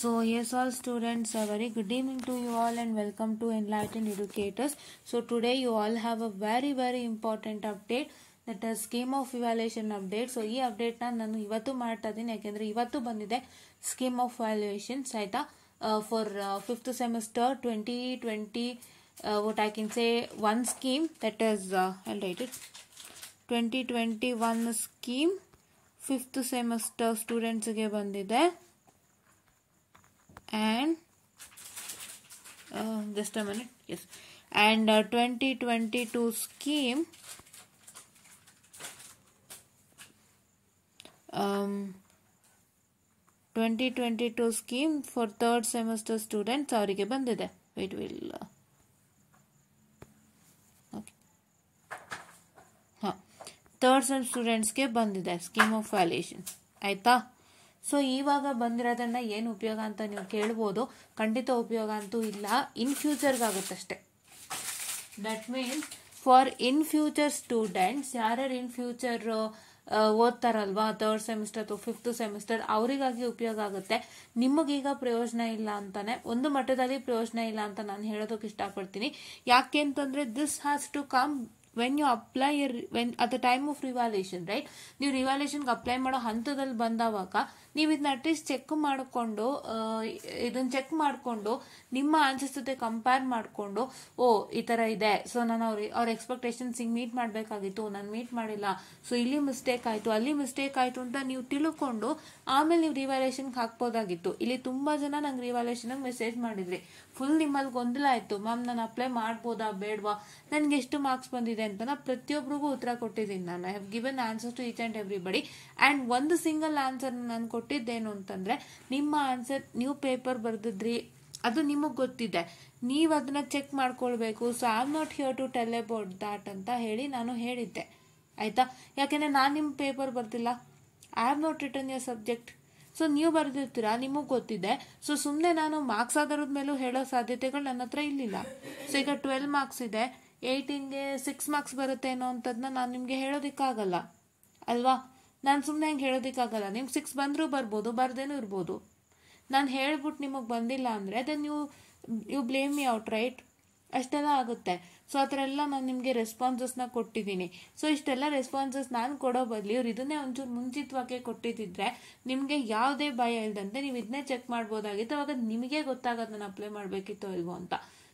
So yes all students, a very good evening to you all and welcome to Enlightened Educators. So today you all have a very important update, that is scheme of evaluation update. So ಈ update ನಾನು ಇವತ್ತು ಮಾಡ್ತಾ ಇದ್ದೀನಿ, ಯಾಕೆಂದ್ರೆ ಇವತ್ತು ಬಂದಿದೆ scheme of evaluations ಆಯ್ತಾ, for 5th semester 2020, what I can say one scheme, that is I'll write it, 2021 scheme 5th semester students ಗೆ ಬಂದಿದೆ. And just a minute, yes, and 2022 scheme 2022 scheme for 3rd semester students ಅವರಿಗೆ ಬಂದಿದೆ. Wait, will okay, 3rd sem students ಗೆ ಬಂದಿದೆ scheme of evaluation ಆಯ್ತಾ. So ಇವಾಗ ಬಂದಿರೋದನ್ನ ಏನು ಉಪಯೋಗ ಅಂತ ನೀವು ಕೇಳ್ಬೋದು. ಖಂಡಿತ ಉಪಯೋಗ ಅಂತೂ ಇಲ್ಲ, ಇನ್ ಫ್ಯೂಚರ್ಗಾಗುತ್ತಷ್ಟೆ. That means for in future students, ಯಾರ್ಯಾರು ಇನ್ ಫ್ಯೂಚರ್ ಓದ್ತಾರಲ್ವಾ 3rd ಸೆಮಿಸ್ಟರ್ ಅಥವಾ 5th ಸೆಮಿಸ್ಟರ್, ಅವರಿಗಾಗಿ ಉಪಯೋಗ ಆಗುತ್ತೆ. ನಿಮಗೀಗ ಪ್ರಯೋಜನ ಇಲ್ಲ ಅಂತಾನೆ, ಒಂದು ಮಟ್ಟದಲ್ಲಿ ಪ್ರಯೋಜನ ಇಲ್ಲ ಅಂತ ನಾನು ಹೇಳೋದಕ್ಕೆ ಇಷ್ಟಪಡ್ತೀನಿ. ಯಾಕೆ ಅಂತಂದ್ರೆ this has to come when you apply when at the time of revaluation, right? ನೀವು ರಿವ್ಯಾಲ್ಯೂಷನ್ ಅಪ್ಲೈ ಮಾಡೋ ಹಂತದಲ್ಲಿ ಬಂದವಾಗ ನೀವು ಇದನ್ನ ಅಟ್ಲೀಸ್ಟ್ ಚೆಕ್ ಮಾಡಿಕೊಂಡು, ಇದನ್ನ ಚೆಕ್ ಮಾಡಿಕೊಂಡು ನಿಮ್ಮ ಆನ್ಸರ್ಸ್ ಜೊತೆ ಕಂಪೇರ್ ಮಾಡಿಕೊಂಡು, ಓ ಈ ತರ ಇದೆ, ಸೊ ನಾನು ಅವ್ರ ಎಕ್ಸ್ಪೆಕ್ಟೇಷನ್ಸ್ ಮೀಟ್ ಮಾಡಬೇಕಾಗಿತ್ತು, ನಾನು ಮೀಟ್ ಮಾಡಿಲ್ಲ, ಸೊ ಇಲ್ಲಿ ಮಿಸ್ಟೇಕ್ ಆಯ್ತು, ಅಲ್ಲಿ ಮಿಸ್ಟೇಕ್ ಆಯ್ತು ಅಂತ ನೀವು ತಿಳ್ಕೊಂಡು ಆಮೇಲೆ ನೀವು ರಿವ್ಯಾಲ್ಯೂಷನ್ಗೆ ಹಾಕ್ಬೋದಾಗಿತ್ತು. ಇಲ್ಲಿ ತುಂಬಾ ಜನ ನಂಗೆ ರಿವ್ಯಾಲ್ಯೂಷನ್ ಮೆಸೇಜ್ ಮಾಡಿದ್ರಿ, ಫುಲ್ ನಿಮ್ಮಲ್ಲಿ ಗೊಂದಲ ಆಯ್ತು, ಮ್ಯಾಮ್ ನಾನು ಅಪ್ಲೈ ಮಾಡ್ಬೋದಾ ಬೇಡವಾ, ನನ್ಗೆ ಎಷ್ಟು ಮಾರ್ಕ್ಸ್ ಬಂದಿದೆ ಅಂತ. ನಾ ಪ್ರತಿಯೊಬ್ಬರಿಗೂ ಉತ್ತರ ಕೊಟ್ಟಿದ್ದೀನಿ. ನಾನು I have given answer to each and everybody. And ಒಂದು ಸಿಂಗಲ್ ಆನ್ಸರ್ ನಾನು ಕೊಟ್ಟಿದ್ದೇನು ಅಂತಂದ್ರೆ, ನಿಮ್ಮ ಆನ್ಸರ್ ನೀವು ಪೇಪರ್ ಬರ್ದಿದ್ರಿ, ಅದು ನಿಮಗ್ ಗೊತ್ತಿದೆ, ನೀವು ಅದನ್ನ ಚೆಕ್ ಮಾಡ್ಕೊಳ್ಬೇಕು. So I am not here to tell about that ಅಂತ ಹೇಳಿ ನಾನು ಹೇಳಿದ್ದೆ ಆಯ್ತಾ. ಯಾಕೆಂದ್ರೆ ನಾನು ನಿಮ್ಮ ಪೇಪರ್ ಬರ್ದಿಲ್ಲ, I have not return your subject. So ನೀವು ಬರ್ದಿರ್ತೀರಾ, ನಿಮಗ್ ಗೊತ್ತಿದೆ. ಸೊ ಸುಮ್ನೆ ನಾನು ಮಾರ್ಕ್ಸ್ ಆಧಾರದ ಮೇಲೂ ಹೇಳೋ ಸಾಧ್ಯತೆಗಳು ನನ್ನ ಹತ್ರ ಇಲ್ಲಿಲ್ಲ. ಸೊ ಈಗ 12 ಮಾರ್ಕ್ಸ್ ಇದೆ, 18ಗೆ 6 ಮಾರ್ಕ್ಸ್ ಬರುತ್ತೆ ಅನ್ನೋ ಅಂತದ್ನ ನಾನು ನಿಮ್ಗೆ ಹೇಳೋದಿಕ್ಕಾಗಲ್ಲ ಅಲ್ವಾ. ನಾನು ಸುಮ್ನೆ ಹಂಗೆ ಹೇಳೋದಿಕ್ಕಾಗಲ್ಲ. ನಿಮ್ಗೆ 6 ಬಂದ್ರೂ ಬರ್ಬೋದು, ಬರ್ದೇನೂ ಇರ್ಬೋದು. ನಾನು ಹೇಳ್ಬಿಟ್ಟು ನಿಮಗ್ ಬಂದಿಲ್ಲ ಅಂದ್ರೆ then you blame me out, right? ಅಷ್ಟೆಲ್ಲ ಆಗುತ್ತೆ. ಸೊ ಆ ಥರ ಎಲ್ಲ ನಾನು ನಿಮಗೆ ರೆಸ್ಪಾನ್ಸಸ್ನ ಕೊಟ್ಟಿದ್ದೀನಿ. ಸೊ ಇಷ್ಟೆಲ್ಲ ರೆಸ್ಪಾನ್ಸಸ್ ನಾನು ಕೊಡೋ ಬದಲು ಇವ್ರು ಇದನ್ನೇ ಒಂಚೂರು ಮುಂಚಿತವಾಗಿ ಕೊಟ್ಟಿದ್ದಿದ್ರೆ ನಿಮಗೆ ಯಾವುದೇ ಭಯ ಇಲ್ದಂತೆ ನೀವು ಇದನ್ನೇ ಚೆಕ್ ಮಾಡ್ಬೋದಾಗಿತ್ತು. ಅವಾಗ ನಿಮಗೆ ಗೊತ್ತಾಗೋದು ನಾನು ಅಪ್ಲೈ ಮಾಡಬೇಕಿತ್ತೋ ಇಲ್ವೋ ಅಂತ.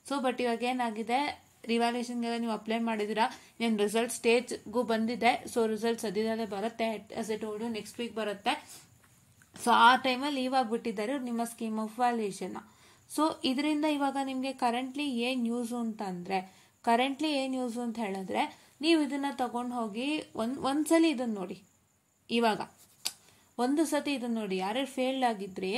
ಸೊ ಬಟ್ ಇವಾಗ ಏನಾಗಿದೆ, ರಿವ್ಯಾಲ್ಯೂಷನ್ಗೆಲ್ಲ ನೀವು ಅಪ್ಲೈ ಮಾಡಿದಿರಾ, ಏನು ರಿಸಲ್ಟ್ ಸ್ಟೇಜ್ಗೂ ಬಂದಿದೆ. ಸೊ ರಿಸಲ್ಟ್ ಸದ್ಯದಲ್ಲೇ ಬರುತ್ತೆ, as a told you next week ಬರುತ್ತೆ. ಸೊ ಆ ಟೈಮಲ್ಲಿ ಇವಾಗ ಬಿಟ್ಟಿದ್ದಾರೆ ನಿಮ್ಮ ಸ್ಕೀಮ್ ಆಫ್ ವ್ಯಾಲ್ಯೂಯೇಷನ್. ಸೊ ಇದರಿಂದ ಇವಾಗ ನಿಮಗೆ ಕರೆಂಟ್ಲಿ ಏನ್ ಯೂಸು ಅಂತ ಹೇಳಿದ್ರೆ, ನೀವು ಇದನ್ನ ತಗೊಂಡು ಹೋಗಿ ಒಂದ್ಸಲಿ ಇದನ್ನ ನೋಡಿ. ಇವಾಗ ಒಂದು ಸತಿ ಇದನ್ನ ನೋಡಿ, ಯಾರ್ಯಾರು ಫೇಲ್ಡ್ ಆಗಿದ್ರಿ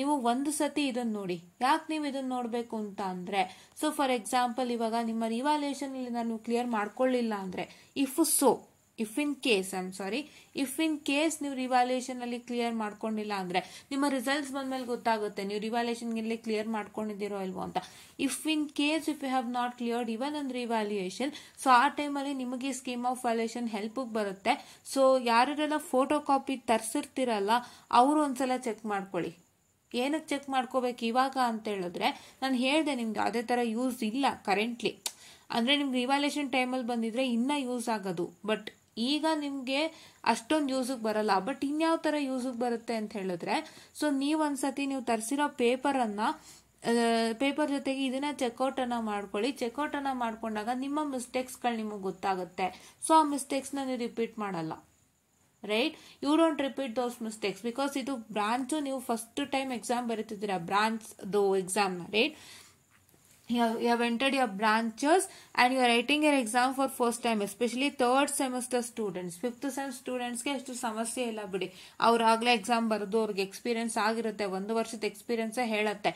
ನೀವು ಒಂದು ಸತಿ ಇದನ್ನ ನೋಡಿ. ಯಾಕೆ ನೀವು ಇದನ್ನ ನೋಡ್ಬೇಕು ಅಂತ ಅಂದ್ರೆ, ಸೊ ಫಾರ್ ಎಕ್ಸಾಂಪಲ್ ಇವಾಗ ನಿಮ್ಮ ರಿವ್ಯಾಲ್ಯೂಯೇಷನ್ ಇಲ್ಲಿ ನಾನು ಕ್ಲಿಯರ್ ಮಾಡ್ಕೊಳ್ಳಿಲ್ಲ ಅಂದ್ರೆ, ಇಫ್ ಇನ್ ಕೇಸ್ ನೀವು ರಿವ್ಯಾಲ್ಯೂಯೇಷನ್ ಅಲ್ಲಿ ಕ್ಲಿಯರ್ ಮಾಡ್ಕೊಂಡಿಲ್ಲ ಅಂದ್ರೆ ನಿಮ್ಮ ರಿಸಲ್ಟ್ಸ್ ಬಂದ್ಮೇಲೆ ಗೊತ್ತಾಗುತ್ತೆ ನೀವು ರಿವ್ಯಾಲ್ಯೂಯೇಷನ್ ಇಲ್ಲಿ ಕ್ಲಿಯರ್ ಮಾಡ್ಕೊಂಡಿದ್ದೀರೋ ಇಲ್ವೋ ಅಂತ. If you have not cleared even ಒಂದು ರಿವ್ಯಾಲ್ಯೂಯೇಷನ್, ಸೊ ಆ ಟೈಮಲ್ಲಿ ನಿಮಗೆ ಸ್ಕೀಮ್ ಆಫ್ ವ್ಯಾಲ್ಯೂಯೇಷನ್ ಹೆಲ್ಪ್ಗೆ ಬರುತ್ತೆ. ಸೊ ಯಾರೆಲ್ಲ ಫೋಟೋ ಕಾಪಿ ತರಿಸಿರ್ತೀರಲ್ಲ ಅವರು ಒಂದ್ಸಲ ಚೆಕ್ ಮಾಡ್ಕೊಳ್ಳಿ. ಏನಕ್ಕೆ ಚೆಕ್ ಮಾಡ್ಕೋಬೇಕು ಇವಾಗ ಅಂತ ಹೇಳಿದ್ರೆ, ನಾನು ಹೇಳ್ದೆ ನಿಮ್ಗೆ ಅದೇ ತರ ಯೂಸ್ ಇಲ್ಲ ಕರೆಂಟ್ಲಿ. ಅಂದ್ರೆ ನಿಮ್ಗೆ ರಿವ್ಯಾಲ್ಯೂಯೇಷನ್ ಟೈಮಲ್ಲಿ ಬಂದಿದ್ರೆ ಇನ್ನ ಯೂಸ್ ಆಗೋದು, ಬಟ್ ಈಗ ನಿಮ್ಗೆ ಅಷ್ಟೊಂದು ಯೂಸಿಗೆ ಬರಲ್ಲ. ಬಟ್ ಇನ್ಯಾವ ತರ ಯೂಸಿಗೆ ಬರುತ್ತೆ ಅಂತ ಹೇಳಿದ್ರೆ, ಸೊ ನೀವೊಂದ್ಸತಿ ನೀವು ತರಿಸಿರೋ ಪೇಪರ್ ಜೊತೆಗೆ ಇದನ್ನ ಚೆಕ್ಔಟ್ ಅನ್ನ ಮಾಡ್ಕೊಳ್ಳಿ. ಚೆಕ್ಔಟ್ ಅನ್ನ ಮಾಡ್ಕೊಂಡಾಗ ನಿಮ್ಮ ಮಿಸ್ಟೇಕ್ಸ್ಗಳು ನಿಮಗೆ ಗೊತ್ತಾಗುತ್ತೆ. ಸೊ ಆ ಮಿಸ್ಟೇಕ್ಸ್ನ ನೀವು ರಿಪೀಟ್ ಮಾಡಲ್ಲ, right? You don't repeat those mistakes, because ಇದು ಬ್ರಾಂಚ್ ನೀವು ಫಸ್ಟ್ ಟೈಮ್ ಎಕ್ಸಾಮ್ ಬರೀತಿದ್ದೀರಾ, ಬ್ರಾಂಚ್ ಎಕ್ಸಾಮ್ನ, right? You have entered your branches and you are writing your exam for first time, especially 3rd semester students. 5th sem students ಗೆ ಅಷ್ಟು ಸಮಸ್ಯೆ ಇಲ್ಲ ಬಿಡಿ, ಅವ್ರಾಗ್ಲೇ exam ಬರೆದು ಅವ್ರಿಗೆ ಎಕ್ಸ್ಪೀರಿಯನ್ಸ್ ಆಗಿರುತ್ತೆ, 1 ವರ್ಷದ ಎಕ್ಸ್ಪೀರಿಯನ್ಸ್ ಹೇಳುತ್ತೆ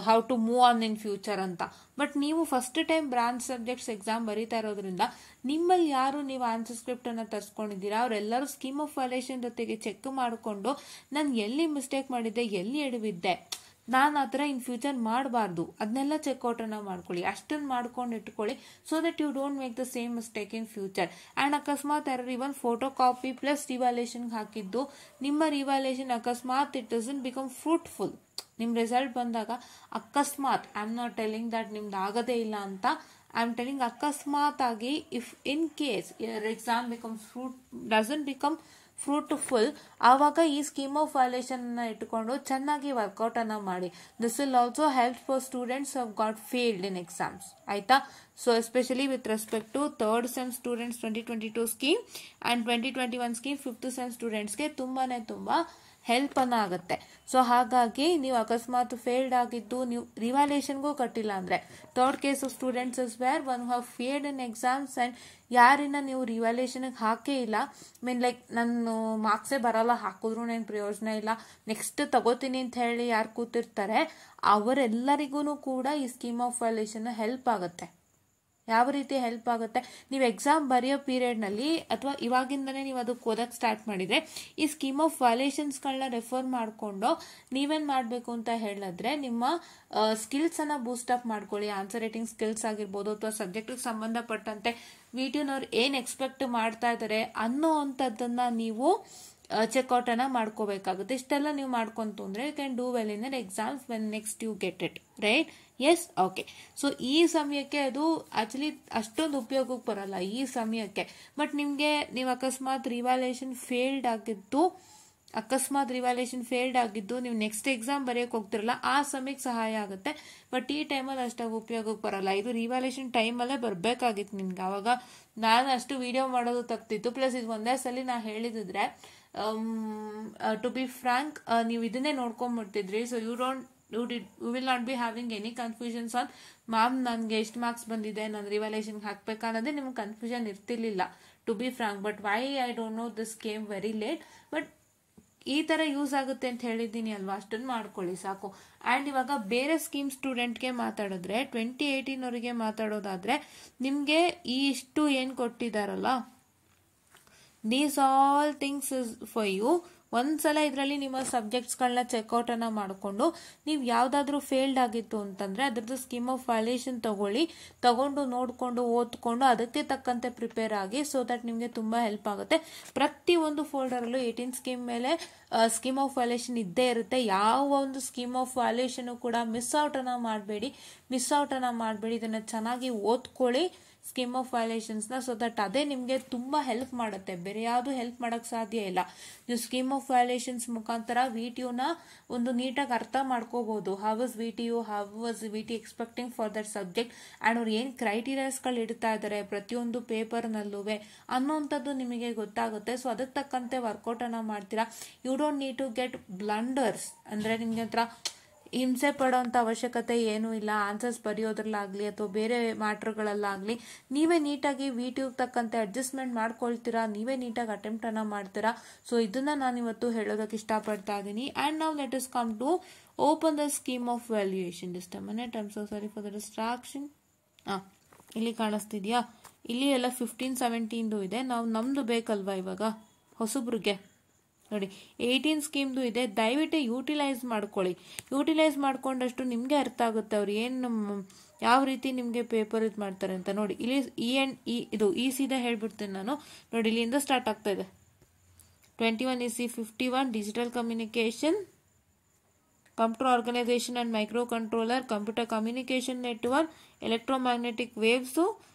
how to move on in future ಅಂತ. ಬಟ್ ನೀವು first time branch subjects exam ಬರೀತಾ ಇರೋದ್ರಿಂದ ನಿಮ್ಮಲ್ಲಿ ಯಾರು ನೀವು ಆನ್ಸರ್ ಸ್ಕ್ರಿಪ್ಟ್ ಅನ್ನ ತರಿಸ್ಕೊಂಡಿದ್ದೀರಾ ಅವರೆಲ್ಲರೂ ಸ್ಕೀಮ್ ಆಫ್ ವ್ಯಾಲ್ಯೂಯೇಷನ್ ಜೊತೆಗೆ ಚೆಕ್ ಮಾಡಿಕೊಂಡು ನಾನು ಎಲ್ಲಿ ಮಿಸ್ಟೇಕ್ ಮಾಡಿದ್ದೆ, ಎಲ್ಲಿ ಎಡವಿದ್ದೆ, ನಾನು ಆ ಥರ ಇನ್ ಫ್ಯೂಚರ್ ಮಾಡಬಾರ್ದು, ಅದನ್ನೆಲ್ಲ ಚೆಕ್ಔಟನ್ನು ಮಾಡ್ಕೊಳ್ಳಿ, ಅಷ್ಟನ್ನು ಮಾಡ್ಕೊಂಡು ಇಟ್ಕೊಳ್ಳಿ. So that you don't make the same mistake in future. And ಅಕಸ್ಮಾತ್ ಯಾರು ಇವನ್ ಫೋಟೋ ಕಾಪಿ ಪ್ಲಸ್ ರಿವ್ಯಾಲ್ಯೂಯೇಷನ್ಗೆ ಹಾಕಿದ್ದು ನಿಮ್ಮ ರಿವ್ಯಾಲ್ಯೂಯೇಷನ್ ಅಕಸ್ಮಾತ್ ಇಟ್ ಡಸಂಟ್ ಬಿಕಮ್ ಫ್ರೂಟ್ಫುಲ್, ನಿಮ್ಮ ರಿಸಲ್ಟ್ ಬಂದಾಗ ಅಕಸ್ಮಾತ್, I am not telling that ನಿಮ್ದು ಆಗದೇ ಇಲ್ಲ ಅಂತ, ಐ ಆಮ್ ಟೆಲಿಂಗ್ ಅಕಸ್ಮಾತ್ ಆಗಿ if in case your exam doesn't become fruitful, ಆವಾಗ ಈ ಸ್ಕೀಮ್ ಆಫ್ ವ್ಯಾಲ್ಯೂಯೇಷನ್ ಇಟ್ಕೊಂಡು ಚೆನ್ನಾಗಿ ವರ್ಕೌಟ್ ಅನ್ನ ಮಾಡಿ. This will also help for students have got failed in exams, ಆಯ್ತಾ. So especially with respect to third sem students 2022 scheme and 2021 scheme fifth sem ಸ್ಟೂಡೆಂಟ್ಸ್ಗೆ ತುಂಬಾ help ಅನ್ನ ಆಗುತ್ತೆ. ಸೊ ಹಾಗಾಗಿ ನೀವು ಅಕಸ್ಮಾತ್ ಫೇಲ್ಡ್ ಆಗಿದ್ದು ನೀವು ರಿವ್ಯಾಲ್ಯೂಯೇಷನ್ಗೂ ಕಟ್ಟಿಲ್ಲ ಅಂದ್ರೆ, third case of students is where one have failed in exams and ಯಾರಿನ ನೀವು ರಿವ್ಯಾಲ್ಯೂಯೇಷನ್ಗೆ ಹಾಕೇ ಇಲ್ಲ, ಮೀನ್ ಲೈಕ್ ನಾನು ಮಾರ್ಕ್ಸೇ ಬರಲ್ಲ, ಹಾಕಿದ್ರು ಏನು ಪ್ರಯೋಜನ ಇಲ್ಲ, ನೆಕ್ಸ್ಟ್ ತಗೋತೀನಿ ಅಂತ ಹೇಳಿ ಯಾರು ಕೂತಿರ್ತಾರೆ ಅವರೆಲ್ಲರಿಗೂ ಕೂಡ ಈ ಸ್ಕೀಮ್ ಆಫ್ ವ್ಯಾಲ್ಯೂಯೇಷನ್ ಹೆಲ್ಪ್ ಆಗುತ್ತೆ. ಯಾವ ರೀತಿ ಹೆಲ್ಪ್ ಆಗುತ್ತೆ, ನೀವು ಎಕ್ಸಾಮ್ ಬರೆಯೋ ಪೀರಿಯಡ್ನಲ್ಲಿ ಅಥವಾ ಇವಾಗಿಂದನೇ ನೀವು ಅದಕ್ಕೆ ಓದಕ್ಕೆ ಸ್ಟಾರ್ಟ್ ಮಾಡಿದರೆ ಈ ಸ್ಕೀಮ್ ಆಫ್ ವ್ಯಾಲ್ಯೂಯೇಷನ್ಸ್ಗಳನ್ನ ರೆಫರ್ ಮಾಡಿಕೊಂಡು ನೀವೇನು ಮಾಡಬೇಕು ಅಂತ ಹೇಳಿದ್ರೆ ನಿಮ್ಮ ಸ್ಕಿಲ್ಸನ್ನು ಬೂಸ್ಟಪ್ ಮಾಡ್ಕೊಳ್ಳಿ. ಆನ್ಸರ್ ರೈಟಿಂಗ್ ಸ್ಕಿಲ್ಸ್ ಆಗಿರ್ಬೋದು ಅಥವಾ ಸಬ್ಜೆಕ್ಟಿಗೆ ಸಂಬಂಧಪಟ್ಟಂತೆ ವಿಟಿನವ್ರು ಏನು ಎಕ್ಸ್ಪೆಕ್ಟ್ ಮಾಡ್ತಾ ಇದ್ದಾರೆ ಅನ್ನೋ ಅಂಥದ್ದನ್ನು ನೀವು ಚೆಕ್ಔಟ್ ಅನ್ನ ಮಾಡ್ಕೋಬೇಕಾಗುತ್ತೆ. ಇಷ್ಟೆಲ್ಲ ನೀವು ಮಾಡ್ಕೊಂತು ಅಂದ್ರೆ you can do well in your exams when next you get it, right? Yes, okay. So ಈ ಸಮಯಕ್ಕೆ ಅದು ಆಕ್ಚುಲಿ ಅಷ್ಟೊಂದು ಉಪಯೋಗಕ್ಕೆ ಬರಲ್ಲ ಈ ಸಮಯಕ್ಕೆ. ಬಟ್ ನಿಮಗೆ ನೀವು ಅಕಸ್ಮಾತ್ ರಿವ್ಯಾಲ್ಯೂಯೇಷನ್ ಫೇಲ್ಡ್ ಆಗಿದ್ದು ನೀವು ನೆಕ್ಸ್ಟ್ ಎಕ್ಸಾಮ್ ಬರೆಯೋಕೆ ಹೋಗ್ತಿರಲ್ಲ, ಆ ಸಮಯಕ್ಕೆ ಸಹಾಯ ಆಗುತ್ತೆ. ಬಟ್ ಈ ಟೈಮಲ್ಲಿ ಅಷ್ಟಾಗಿ ಉಪಯೋಗಕ್ಕೆ ಬರಲ್ಲ. ಇದು ರಿವ್ಯಾಲ್ಯೂಯೇಷನ್ ಟೈಮಲ್ಲೇ ಬರಬೇಕಾಗಿತ್ತು ನಿಮ್ಗೆ. ಆವಾಗ ನಾನು ಅಷ್ಟು ವಿಡಿಯೋ ಮಾಡೋದು ತಗ್ತಿತ್ತು. ಪ್ಲಸ್ ಇದು ಒಂದೇ ಸಲ ನಾ ಹೇಳಿದ್ರೆ ಟು ಬಿ ಫ್ರಾಂಕ್ ನೀವು ಇದನ್ನೇ ನೋಡ್ಕೊಂಡ್ಬಿಡ್ತಿದ್ರಿ. So you will not be having any confusions on ma'am ನನಗೆ ಎಷ್ಟು ಮಾರ್ಕ್ಸ್ ಬಂದಿದೆ, ನಾನು ರಿವ್ಯಾಲ್ಯೂಯೇಷನ್ಗೆ ಹಾಕ್ಬೇಕಾ ಅನ್ನೋದೇ ನಿಮ್ಗೆ ಕನ್ಫ್ಯೂಷನ್ ಇರ್ತಿರ್ಲಿಲ್ಲ, to be frank. But why I don't know, this came very late. But ಈ ಥರ ಯೂಸ್ ಆಗುತ್ತೆ ಅಂತ ಹೇಳಿದ್ದೀನಿ ಅಲ್ವಾ, ಅಷ್ಟನ್ನು ಮಾಡ್ಕೊಳ್ಳಿ ಸಾಕು. ಆ್ಯಂಡ್ ಇವಾಗ ಬೇರೆ ಸ್ಕೀಮ್ ಸ್ಟೂಡೆಂಟ್ಗೆ ಮಾತಾಡಿದ್ರೆ 2018 ಅವರಿಗೆ ಮಾತಾಡೋದಾದ್ರೆ ನಿಮಗೆ ಈ ಇಷ್ಟು ಏನು ಕೊಟ್ಟಿದ್ದಾರಲ್ಲ, these all things is for you. ಒಂದ್ಸಲ ಇದರಲ್ಲಿ ನಿಮ್ಮ ಸಬ್ಜೆಕ್ಟ್ಸ್ಗಳನ್ನ ಚೆಕ್ಔಟ್ ಅನ್ನ ಮಾಡಿಕೊಂಡು ನೀವು ಯಾವುದಾದ್ರೂ ಫೇಲ್ಡ್ ಆಗಿತ್ತು ಅಂತಂದ್ರೆ ಅದ್ರದ್ದು ಸ್ಕೀಮ್ ಆಫ್ ವ್ಯಾಲ್ಯೂಯೇಷನ್ ತಗೊಂಡು ನೋಡಿಕೊಂಡು ಓದ್ಕೊಂಡು ಅದಕ್ಕೆ ತಕ್ಕಂತೆ ಪ್ರಿಪೇರ್ ಆಗಿ, ಸೊ ದಟ್ ನಿಮಗೆ ತುಂಬಾ ಹೆಲ್ಪ್ ಆಗುತ್ತೆ. ಪ್ರತಿ ಒಂದು ಫೋಲ್ಡರಲ್ಲೂ 18 ಸ್ಕೀಮ್ ಮೇಲೆ ಸ್ಕೀಮ್ ಆಫ್ ವ್ಯಾಲ್ಯೂಯೇಷನ್ ಇದ್ದೇ ಇರುತ್ತೆ. ಯಾವ ಒಂದು ಸ್ಕೀಮ್ ಆಫ್ ವ್ಯಾಲ್ಯೂಯೇಷನ್ ಕೂಡ ಮಿಸ್ ಔಟ್ ಅನ್ನ ಮಾಡಬೇಡಿ. ಇದನ್ನ ಚೆನ್ನಾಗಿ ಓದ್ಕೊಳ್ಳಿ ಸ್ಕೀಮ್ ಆಫ್ ವ್ಯಾಲ್ಯೂಯೇಷನ್ಸ್ನ. ಸೊ ದಟ್ ಅದೇ ನಿಮಗೆ ತುಂಬಾ ಹೆಲ್ಪ್ ಮಾಡುತ್ತೆ, ಬೇರೆ ಯಾವುದು ಹೆಲ್ಪ್ ಮಾಡಕ್ ಸಾಧ್ಯ ಇಲ್ಲ. ನೀವು ಸ್ಕೀಮ್ ಆಫ್ ವ್ಯಾಲ್ಯೂಯೇಷನ್ಸ್ ಮುಖಾಂತರ ವಿಟಿಯುನ ಒಂದು ನೀಟಾಗಿ ಅರ್ಥ ಮಾಡ್ಕೋಬಹುದು. How was VT expecting for that subject and ಅವ್ರು ಏನ್ ಕ್ರೈಟೀರಿಯಾಸ್ಗಳು ಇಡ್ತಾ ಇದ್ದಾರೆ ಪ್ರತಿಯೊಂದು ಪೇಪರ್ನಲ್ಲೂ ಅನ್ನೋಂಥದ್ದು ನಿಮಗೆ ಗೊತ್ತಾಗುತ್ತೆ. ಸೊ ಅದಕ್ಕೆ ತಕ್ಕಂತೆ ವರ್ಕೌಟ್ ಅನ್ನ ಮಾಡ್ತೀರಾ. You don't need to get blunders, ಅಂದ್ರೆ ನಿಮ್ಗೆ ಹತ್ರ ಹಿಂಸೆ ಪಡೋಂಥ ಅವಶ್ಯಕತೆ ಏನೂ ಇಲ್ಲ. ಆನ್ಸರ್ಸ್ ಬರೆಯೋದ್ರಲ್ಲಾಗಲಿ ಅಥವಾ ಬೇರೆ ಮ್ಯಾಟ್ರ್ಗಳಲ್ಲಾಗಲಿ ನೀವೇ ನೀಟಾಗಿ ವಿಟಿಗೆ ತಕ್ಕಂತೆ ಅಡ್ಜಸ್ಟ್ಮೆಂಟ್ ಮಾಡ್ಕೊಳ್ತೀರಾ, ನೀವೇ ನೀಟಾಗಿ ಅಟೆಂಪ್ಟ್ ಅನ್ನ ಮಾಡ್ತೀರಾ. ಸೊ ಇದನ್ನ ನಾನು ಇವತ್ತು ಹೇಳೋದಕ್ಕೆ ಇಷ್ಟಪಡ್ತಾ ಇದ್ದೀನಿ. ಆ್ಯಂಡ್ ನಾವು let us come to open the scheme of valuation. Just a minute, I am so sorry for the distraction. ಇಲ್ಲಿ ಕಾಣಿಸ್ತಿದ್ಯಾ? ಇಲ್ಲಿ ಎಲ್ಲ 15-17 ಇದೆ. ನಾವು ನಮ್ದು ಬೇಕಲ್ವಾ ಇವಾಗ ಹೊಸಬ್ರಿಗೆ ನೋಡಿ 18 ಸ್ಕೀಮ್ದು ಇದೆ. ದಯವಿಟ್ಟು ಯೂಟಿಲೈಸ್ ಮಾಡ್ಕೊಳ್ಳಿ. ಯೂಟಿಲೈಸ್ ಮಾಡ್ಕೊಂಡಷ್ಟು ನಿಮಗೆ ಅರ್ಥ ಆಗುತ್ತೆ ಅವ್ರು ಏನು ಯಾವ ರೀತಿ ನಿಮಗೆ ಪೇಪರ್ ಇದು ಮಾಡ್ತಾರೆ ಅಂತ. ನೋಡಿ ಇಲ್ಲಿ ಇದು ಈ ಸೀದಾ ಹೇಳ್ಬಿಡ್ತೀನಿ ನಾನು. ನೋಡಿ ಇಲ್ಲಿಂದ ಸ್ಟಾರ್ಟ್ ಆಗ್ತಾ ಇದೆ. 21 EC 51 digital communication, computer organisation and micro controller, computer communication network, electromagnetic waves,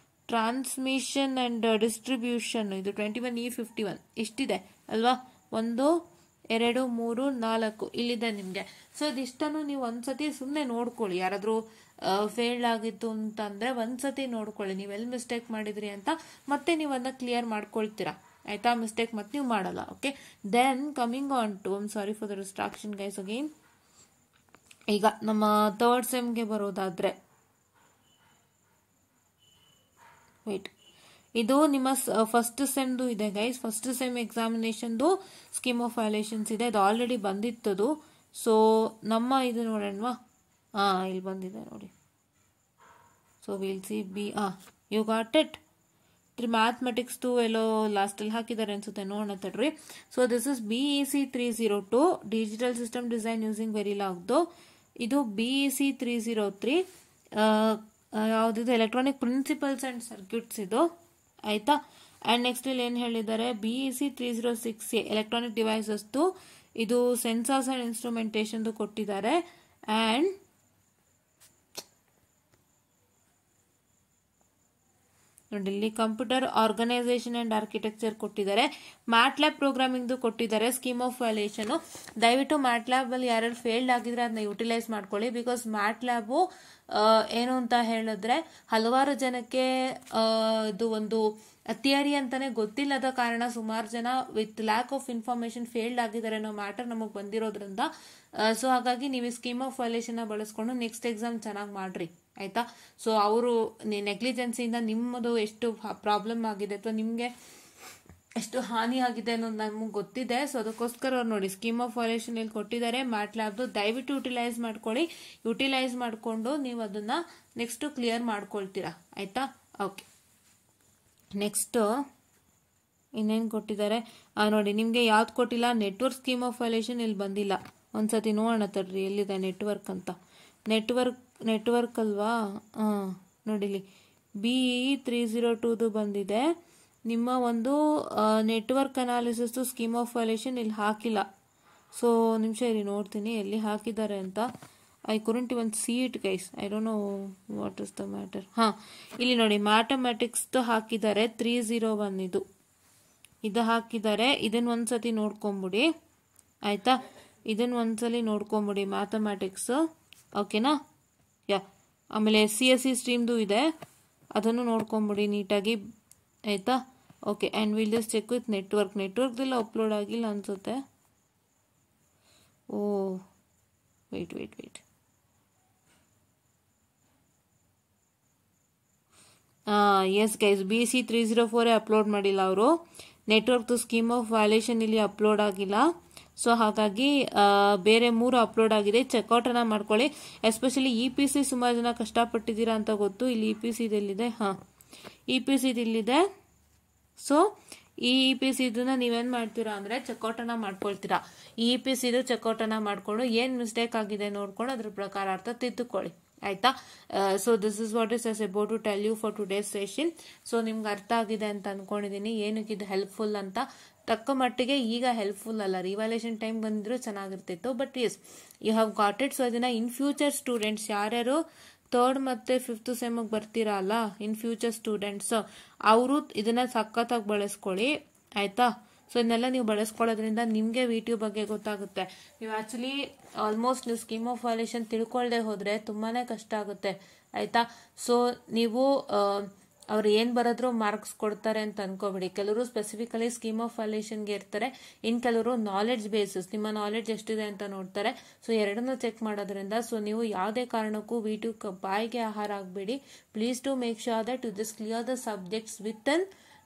transmission and distribution. ಇದು 21 E 51 ಇಷ್ಟಿದೆ ಅಲ್ವಾ? 1 2 3 4 ಇಲ್ಲಿದೆ ನಿಮಗೆ. ಸೊ ಇದಿಷ್ಟನ್ನು ನೀವು ಒಂದ್ಸತಿ ಸುಮ್ಮನೆ ನೋಡ್ಕೊಳ್ಳಿ. ಯಾರಾದರೂ ಫೇಲ್ಡ್ ಆಗಿತ್ತು ಅಂತಂದ್ರೆ ಒಂದ್ಸತಿ ನೋಡ್ಕೊಳ್ಳಿ ನೀವು ಎಲ್ಲಿ ಮಿಸ್ಟೇಕ್ ಮಾಡಿದ್ರಿ ಅಂತ. ಮತ್ತೆ ನೀವು ಅದನ್ನ ಕ್ಲಿಯರ್ ಮಾಡ್ಕೊಳ್ತೀರಾ, ಆಯ್ತಾ? ಮಿಸ್ಟೇಕ್ ಮತ್ತೆ ನೀವು ಮಾಡಲ್ಲ. Okay, then coming on to, I'm sorry for the distraction guys again. ಈಗ ನಮ್ಮ ಥರ್ಡ್ ಸೆಮ್ಗೆ ಬರೋದಾದ್ರೆ ವೇಟ್, ಇದು ನಿಮ್ಮ ಫಸ್ಟ್ ಸೆಮ್ದು ಇದೆ ಗೈಸ್. ಫಸ್ಟ್ ಸೆಮ್ ಎಕ್ಸಾಮಿನೇಷನ್ದು ಸ್ಕೀಮ್ ಆಫ್ ವ್ಯಾಲ್ಯೂಯೇಷನ್ಸ್ ಇದೆ. ಇದು ಆಲ್ರೆಡಿ ಬಂದಿತ್ತದು. ಸೊ ನಮ್ಮ ಇದು ನೋಡೋಣವಾ? ಇಲ್ಲಿ ಬಂದಿದೆ ನೋಡಿ. So will see be you got it. Mathematics 2 ಎಲ್ಲೋ ಲಾಸ್ಟಲ್ಲಿ ಹಾಕಿದ್ದಾರೆ ಅನ್ಸುತ್ತೆ, ನೋಡೋಣ ತಡ್ರಿ. So this is BEC 302 digital system design using ವೆರಿಲಾಗ್ದು ಇದು BEC 303 ಯಾವುದಿದು ಎಲೆಕ್ಟ್ರಾನಿಕ್ ಪ್ರಿನ್ಸಿಪಲ್ಸ್ ಆ್ಯಂಡ್ ಸರ್ಕ್ಯೂಟ್ಸ್ ಇದು ಆಯಿತಾ. ಆ್ಯಂಡ್ ನೆಕ್ಸ್ಟ್ ಇಲ್ಲಿ ಏನು ಹೇಳಿದ್ದಾರೆ, BEC 306A ಎಲೆಕ್ಟ್ರಾನಿಕ್ ಡಿವೈಸಸ್ದು ಇದು ಸೆನ್ಸಾರ್ಸ್ ಆ್ಯಂಡ್ ಇನ್ಸ್ಟ್ರೂಮೆಂಟೇಷನ್ದು ಕೊಟ್ಟಿದ್ದಾರೆ. ಆ್ಯಂಡ್ ನೋಡಿ ಇಲ್ಲಿ ಕಂಪ್ಯೂಟರ್ ಆರ್ಗನೈಸೇಷನ್ ಅಂಡ್ ಆರ್ಕಿಟೆಕ್ಚರ್ ಕೊಟ್ಟಿದ್ದಾರೆ. ಮ್ಯಾಟ್ಲ್ಯಾಬ್ ಪ್ರೋಗ್ರಾಮಿಂಗ್ದು ಕೊಟ್ಟಿದ್ದಾರೆ. ಸ್ಕೀಮ್ ಆಫ್ ವ್ಯಾಲ್ಯೂಯೇಷನ್ ದಯವಿಟ್ಟು ಮ್ಯಾಟ್ಲ್ಯಾಬ್ ಅಲ್ಲಿ ಯಾರ್ಯಾರು ಫೇಲ್ಡ್ ಆಗಿದ್ರೆ ಅದನ್ನ ಯುಟಿಲೈಸ್ ಮಾಡ್ಕೊಳ್ಳಿ. ಬಿಕಾಸ್ ಮ್ಯಾಟ್ಲ್ಯಾಬು ಏನು ಅಂತ ಹೇಳಿದ್ರೆ ಹಲವಾರು ಜನಕ್ಕೆ ಇದು ಒಂದು ಥಿಯರಿ ಅಂತಾನೆ ಗೊತ್ತಿಲ್ಲದ ಕಾರಣ ಸುಮಾರು ಜನ with lack of information failed ಆಗಿದ್ದಾರೆ ಅನ್ನೋ ಮ್ಯಾಟರ್ ನಮಗೆ ಬಂದಿರೋದ್ರಿಂದ ಸೊ ಹಾಗಾಗಿ ನೀವು ಸ್ಕೀಮ್ ಆಫ್ ವ್ಯಾಲ್ಯೂಯೇಷನ್ ಬಳಸ್ಕೊಂಡು ನೆಕ್ಸ್ಟ್ ಎಕ್ಸಾಮ್ ಚೆನ್ನಾಗಿ ಮಾಡ್ರಿ ಆಯ್ತಾ. ಸೊ ಅವರು ನೆಗ್ಲಿಜೆನ್ಸಿಯಿಂದ ನಿಮ್ಮದು ಎಷ್ಟು ಪ್ರಾಬ್ಲಮ್ ಆಗಿದೆ ಅಥವಾ ನಿಮಗೆ ಎಷ್ಟು ಹಾನಿ ಆಗಿದೆ ಅನ್ನೋದು ನಮಗೆ ಗೊತ್ತಿದೆ. ಸೊ ಅದಕ್ಕೋಸ್ಕರ ಅವ್ರು ನೋಡಿ ಸ್ಕೀಮ್ ಆಫ್ ವ್ಯಾಲ್ಯೂಯೇಷನ್ ಇಲ್ಲಿ ಕೊಟ್ಟಿದ್ದಾರೆ. ಮ್ಯಾಟ್ಲ್ಯಾಬ್ದು ದಯವಿಟ್ಟು ಯುಟಿಲೈಸ್ ಮಾಡ್ಕೊಳ್ಳಿ. ಯುಟಿಲೈಸ್ ಮಾಡಿಕೊಂಡು ನೀವು ಅದನ್ನ ನೆಕ್ಸ್ಟ್ ಕ್ಲಿಯರ್ ಮಾಡ್ಕೊಳ್ತೀರಾ ಆಯ್ತಾ. ಓಕೆ, ನೆಕ್ಸ್ಟ್ ಇನ್ನೇನು ಕೊಟ್ಟಿದ್ದಾರೆ ನೋಡಿ, ನಿಮಗೆ ಯಾವ್ದು ಕೊಟ್ಟಿಲ್ಲ, ನೆಟ್ವರ್ಕ್ ಸ್ಕೀಮ್ ಆಫ್ ವ್ಯಾಲ್ಯೂಯೇಷನ್ ಇಲ್ಲಿ ಬಂದಿಲ್ಲ. ಒಂದ್ಸತಿ ನೋಡೋಣ ತಡ್ರಿ ಎಲ್ಲಿದೆ ನೆಟ್ವರ್ಕ್ ಅಂತ. ನೆಟ್ವರ್ಕ್ ಅಲ್ವಾ, ನೋಡಿಲಿ BE 302 ಬಂದಿದೆ. ನಿಮ್ಮ ಒಂದು network analysis scheme of valuation ಇಲ್ಲಿ ಹಾಕಿಲ್ಲ. ಸೊ ನಿಮಿಷ ಇಲ್ಲಿ ನೋಡ್ತೀನಿ ಎಲ್ಲಿ ಹಾಕಿದ್ದಾರೆ ಅಂತ. I couldn't even C it guys, I don't know what is the matter. ಇಲ್ಲಿ ನೋಡಿ ಮ್ಯಾಥಮೆಟಿಕ್ಸ್ ಹಾಕಿದ್ದಾರೆ 301 ಇದು ಹಾಕಿದ್ದಾರೆ. ಇದನ್ನ ಒಂದ್ಸತಿ ನೋಡ್ಕೊಂಬಿಡಿ ಆಯ್ತಾ. ಇದನ್ನ ಒಂದ್ಸಲಿ ನೋಡ್ಕೊಂಬಿಡಿ ಮ್ಯಾಥಮೆಟಿಕ್ಸ್, ಓಕೆನಾ. ಆಮೇಲೆ SCSE ಸ್ಟ್ರೀಮ್ದು ಇದೆ, ಅದನ್ನು ನೋಡ್ಕೊಂಬಿಡಿ ನೀಟಾಗಿ ಆಯ್ತಾ. Okay, and will just check with ನೆಟ್ವರ್ಕ್ದೆಲ್ಲ ಅಪ್ಲೋಡ್ ಆಗಿಲ್ಲ ಅನ್ಸುತ್ತೆ. Oh wait yes guys, BEC 304 upload ಮಾಡಿಲ್ಲ ಅವರು. ನೆಟ್ವರ್ಕ್ದು ಸ್ಕೀಮ್ ಆಫ್ ವ್ಯಾಲ್ಯೂಯೇಷನ್ ಇಲ್ಲಿ ಅಪ್ಲೋಡ್ ಆಗಿಲ್ಲ. ಸೊ ಹಾಗಾಗಿ ಬೇರೆ 3 ಅಪ್ಲೋಡ್ ಆಗಿದೆ. ಚೆಕ್ಔಟ್ ಅನ್ನ ಮಾಡ್ಕೊಳ್ಳಿ. ಎಸ್ಪೆಷಲಿ EPC ಸುಮಾರು ಜನ ಕಷ್ಟಪಟ್ಟಿದ್ದೀರಾ ಅಂತ ಗೊತ್ತು. ಇಲ್ಲಿ EPC ಇದೆಲ್ಲಿದೆ, EPC ಇಲ್ಲಿದೆ. ಸೊ ಈ EPC ಇದನ್ನ ನೀವೇನ್ ಮಾಡ್ತೀರಾ ಅಂದ್ರೆ ಚೆಕ್ಔಟ್ ಅನ್ನ ಮಾಡ್ಕೊಳ್ತೀರಾ. ಈ EPC ಇದು ಚೆಕ್ಔಟ್ ಅನ್ನ ಮಾಡ್ಕೊಂಡು ಏನ್ ಮಿಸ್ಟೇಕ್ ಆಗಿದೆ ನೋಡ್ಕೊಂಡು ಅದ್ರ ಪ್ರಕಾರ ಅರ್ಥ ತಿದ್ದುಕೊಳ್ಳಿ ಆಯ್ತಾ. So this is what is about to tell you for today's session. So ನಿಮ್ಗೆ ಅರ್ಥ ಆಗಿದೆ ಅಂತ ಅನ್ಕೊಂಡಿದೀನಿ. ಏನಕ್ಕೆ ಇದು ಹೆಲ್ಪ್ಫುಲ್ ಅಂತ. ತಕ್ಕ ಮಟ್ಟಿಗೆ ಈಗ ಹೆಲ್ಪ್ಫುಲ್ ಅಲ್ಲ, ರಿವ್ಯಾಲ್ಯೂಯೇಷನ್ ಟೈಮ್ ಬಂದಿದ್ರು ಚೆನ್ನಾಗಿರ್ತಿತ್ತು. But yes you have got it. So ಇದನ್ನ ಇನ್ ಫ್ಯೂಚರ್ ಸ್ಟೂಡೆಂಟ್ಸ್ ಯಾರ್ಯಾರು 3rd ಮತ್ತೆ 5th ಸೆಮ್ಗೆ ಬರ್ತೀರಾ ಅಲ್ಲ, ಇನ್ ಫ್ಯೂಚರ್ ಸ್ಟೂಡೆಂಟ್ಸ್ ಅವರು ಇದನ್ನ ಸಖತ್ತಾಗಿ ಬಳಸ್ಕೊಳ್ಳಿ ಆಯ್ತಾ. ಸೊ ಇದನ್ನೆಲ್ಲ ನೀವು ಬಳಸ್ಕೊಳ್ಳೋದ್ರಿಂದ ನಿಮಗೆ VTU ಬಗ್ಗೆ ಗೊತ್ತಾಗುತ್ತೆ. ನೀವು ಆಕ್ಚುಲಿ ಆಲ್ಮೋಸ್ಟ್ ನೀವು ಸ್ಕೀಮ್ ಆಫ್ ವ್ಯಾಲ್ಯೂಯೇಷನ್ ತಿಳ್ಕೊಳ್ದೆ ಹೋದ್ರೆ ತುಂಬಾನೇ ಕಷ್ಟ ಆಗುತ್ತೆ ಆಯ್ತಾ. ಸೊ ನೀವು ಅವ್ರು ಏನ್ ಬರೋದ್ರು ಮಾರ್ಕ್ಸ್ ಕೊಡ್ತಾರೆ ಅಂತ ಅನ್ಕೋಬೇಡಿ. ಕೆಲವರು ಸ್ಪೆಸಿಫಿಕಲಿ ಸ್ಕೀಮ್ ಆಫ್ ವ್ಯಾಲ್ಯೂಯೇಷನ್ಗೆ ಇರ್ತಾರೆ, ಇನ್ ಕೆಲವರು ನಾಲೆಡ್ಜ್ ಬೇಸಿಸ್, ನಿಮ್ಮ ನಾಲೆಡ್ಜ್ ಎಷ್ಟಿದೆ ಅಂತ ನೋಡ್ತಾರೆ. ಸೊ ಎರಡನ್ನೂ ಚೆಕ್ ಮಾಡೋದ್ರಿಂದ ಸೊ ನೀವು ಯಾವುದೇ ಕಾರಣಕ್ಕೂ VTU ಬಾಯಿಗೆ ಆಹಾರ ಆಗಬೇಡಿ. Please to make sure that you just clear the subjects within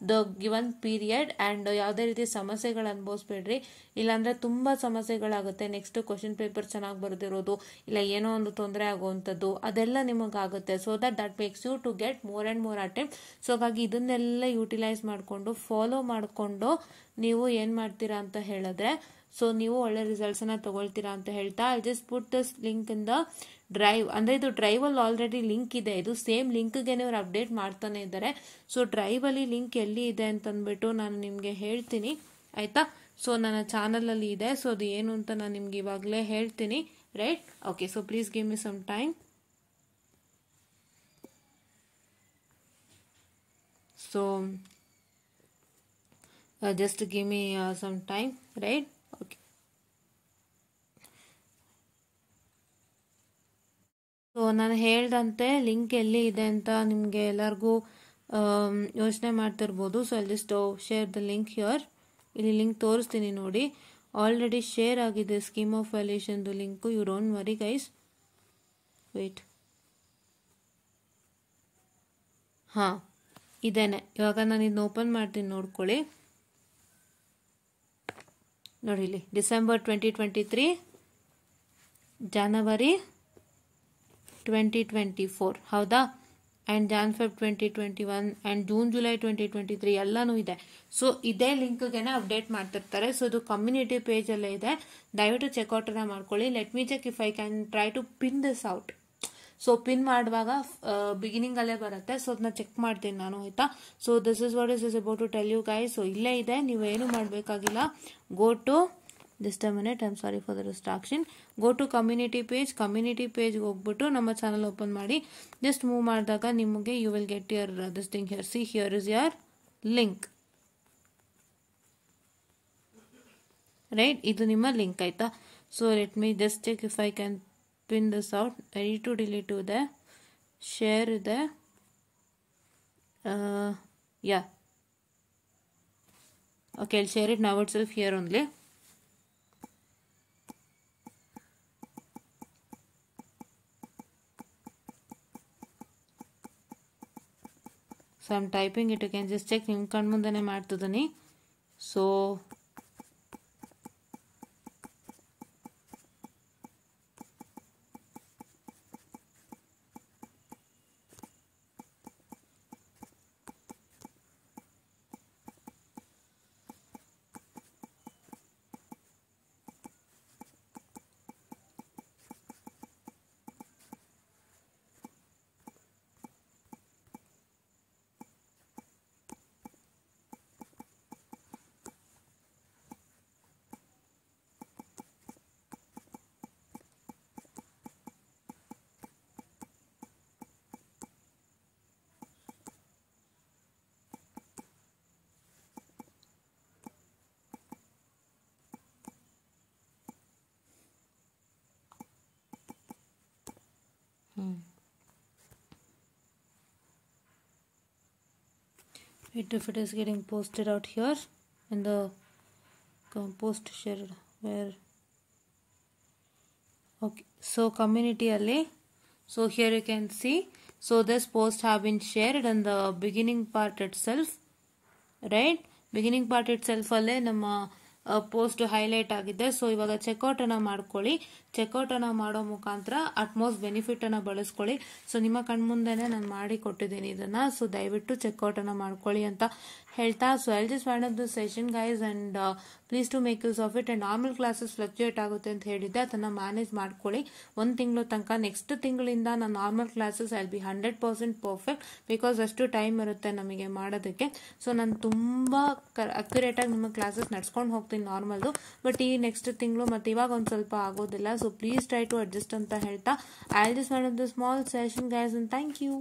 the given period. And ಯಾವುದೇ ರೀತಿ ಸಮಸ್ಯೆಗಳು ಅನ್ಭವಿಸ್ಬೇಡ್ರಿ, ಇಲ್ಲಾಂದ್ರೆ ತುಂಬಾ ಸಮಸ್ಯೆಗಳಾಗುತ್ತೆ. ನೆಕ್ಸ್ಟ್ ಕ್ವಶನ್ ಪೇಪರ್ ಚೆನ್ನಾಗಿ ಬರೆದಿರೋದು ಇಲ್ಲ ಏನೋ ಒಂದು ತೊಂದರೆ ಆಗುವಂಥದ್ದು ಅದೆಲ್ಲ ನಿಮಗಾಗುತ್ತೆ. So that makes you to get more and more attempt. So ಹಾಗಾಗಿ ಇದನ್ನೆಲ್ಲ ಯುಟಿಲೈಸ್ ಮಾಡಿಕೊಂಡು ಫಾಲೋ ಮಾಡಿಕೊಂಡು ನೀವು ಏನು ಮಾಡ್ತೀರಾ ಅಂತ ಹೇಳಿದ್ರೆ ಸೊ ನೀವು ಒಳ್ಳೆ ರಿಸಲ್ಟ್ಸ್ ಅನ್ನ ತಗೊಳ್ತೀರಾ ಅಂತ ಹೇಳ್ತಾ I just put this link in the drive. ಅಂದ್ರೆ ಇದು ಡ್ರೈವ್ ಅಲ್ಲಿ ಆಲ್ರೆಡಿ ಲಿಂಕ್ ಇದೆ. ಇದು ಸೇಮ್ ಲಿಂಕ್ಗೆ ಅವ್ರು ಅಪ್ಡೇಟ್ ಮಾಡ್ತಾನೆ ಇದ್ದಾರೆ. ಸೊ ಡ್ರೈವ್ ಅಲ್ಲಿ ಲಿಂಕ್ ಎಲ್ಲಿ ಇದೆ ಅಂತಂದ್ಬಿಟ್ಟು ನಾನು ನಿಮಗೆ ಹೇಳ್ತೀನಿ ಆಯ್ತಾ. ಸೊ ನನ್ನ ಚಾನಲ್ ಅಲ್ಲಿ ಇದೆ. ಸೊ ಅದು ಏನು ಅಂತ ನಾನು ನಿಮ್ಗೆ ಇವಾಗಲೇ ಹೇಳ್ತೀನಿ right. Okay, so please give me some time. So just give me some time, right? Okay. So ನಾನು ಹೇಳ್ದಂತೆ ಲಿಂಕ್ ಎಲ್ಲಿ ಇದೆ ಅಂತ ನಿಮಗೆ ಎಲ್ಲರಿಗೂ ಯೋಚನೆ ಮಾಡ್ತಿರ್ಬೋದು. ಸೊ ಅಲ್ಲಿ just share the link here. ಇಲ್ಲಿ ಲಿಂಕ್ ತೋರಿಸ್ತೀನಿ ನೋಡಿ. ಆಲ್ರೆಡಿ ಶೇರ್ ಆಗಿದೆ ಸ್ಕೀಮ್ ಆಫ್ ವ್ಯಾಲ್ಯೂಯೇಷನ್ದು link. You don't worry guys, wait. ಇದೇನೆ. ಇವಾಗ ನಾನು ಇದನ್ನ ಓಪನ್ ಮಾಡ್ತೀನಿ, ನೋಡ್ಕೊಳ್ಳಿ. ನೋಡಿ ಇಲ್ಲಿ ಡಿಸೆಂಬರ್ 2023, ಜನವರಿ 2024 ಹೌದಾ. And Jan Feb 2021 and June July 2023 ಎಲ್ಲನೂ ಇದೆ. ಸೊ ಇದೇ ಲಿಂಕ್ಗೆನೆ ಅಪ್ಡೇಟ್ ಮಾಡ್ತಿರ್ತಾರೆ. ಸೊ ಇದು ಕಮ್ಯುನಿಟಿ ಪೇಜಲ್ಲೇ ಇದೆ, ದಯವಿಟ್ಟು ಚೆಕ್ಔಟನ್ನು ಮಾಡ್ಕೊಳ್ಳಿ. Let me check if I can try to pin this out. So pin ಮಾಡುವಾಗ ಬಿಗಿನಿಂಗಲ್ಲೇ ಬರುತ್ತೆ. ಸೊ ಅದನ್ನ ಚೆಕ್ ಮಾಡ್ತೀನಿ ನಾನು, ಆಯಿತಾ. So this is what is about to tell you guys. So ಇಲ್ಲೇ ಇದೆ, ನೀವೇನು ಮಾಡಬೇಕಾಗಿಲ್ಲ. Go to just a minute, I'm sorry for the distraction. Go to community page ಹೋಗ್ಬಿಟ್ಟು ನಮ್ಮ ಚಾನಲ್ ಓಪನ್ ಮಾಡಿ ಜಸ್ಟ್ ಮೂವ್ ಮಾಡಿದಾಗ ನಿಮಗೆ you will get your this thing here. See here is your link, right? ಇದು ನಿಮ್ಮ link, ಆಯ್ತಾ. So let me just check if I can pin this out. Ready to delete ಇದೆ, share ಇದೆ, yeah okay, I'll share it now itself here only. So I'm typing it, you can just check. ನಿಮ್ಮ ಕಣ್ಣು ಮುಂದೆನೇ ಮಾಡ್ತಿದ್ದೀನಿ. So it if it is getting posted out here in the post shared where, okay, so community alli. So here you can see, so this post have been shared in the beginning part itself, right? Beginning part itself alle nama post highlight ಆಗಿದೆ. So ಇವಾಗ checkout ಅನ್ನ ಮಾಡ್ಕೊಳ್ಳಿ. Checkout ಅನ್ನ ಮಾಡೋ ಮುಖಾಂತರ utmost benefit ಅನ್ನ ಬಳಸ್ಕೊಳ್ಳಿ. So ನಿಮ್ಮ ಕಣ್ಮುಂದೆನೆ ನಾನು ಮಾಡಿ ಕೊಟ್ಟಿದ್ದೀನಿ ಇದನ್ನ. ಸೊ ದಯವಿಟ್ಟು ಚೆಕ್ಔಟ್ ಅನ್ನ ಮಾಡ್ಕೊಳ್ಳಿ ಅಂತ ಹೇಳ್ತಾ, so I'll just wind up this session guys and please to make use of it. And normal classes fluctuate ಆಗುತ್ತೆ ಅಂತ ಹೇಳಿದ್ದೆ, ಅದನ್ನ ಮ್ಯಾನೇಜ್ ಮಾಡ್ಕೊಳ್ಳಿ 1 ತಿಂಗಳು ತನಕ. ನೆಕ್ಸ್ಟ್ ತಿಂಗಳಿಂದ ನಾನು normal classes I'll be 100% perfect, because ಅಷ್ಟು ಟೈಮ್ ಇರುತ್ತೆ ನಮಗೆ ಮಾಡೋದಕ್ಕೆ. ಸೊ ನಾನು ತುಂಬಾ ಅಕ್ಯುರೇಟ್ ಆಗಿ ನಿಮ್ಮ ಕ್ಲಾಸಸ್ ನಡ್ಸ್ಕೊಂಡು ಹೋಗ್ತೀನಿ ನಾರ್ಮಲ್ದು. ಬಟ್ ಈ ನೆಕ್ಸ್ಟ್ ತಿಂಗಳು ಮತ್ತೆ ಇವಾಗ ಒಂದ್ ಸ್ವಲ್ಪ ಆಗೋದಿಲ್ಲ. So please try to adjust ಅಂತ ಹೇಳ್ತಾ, I will just wind up the small session guys and thank you.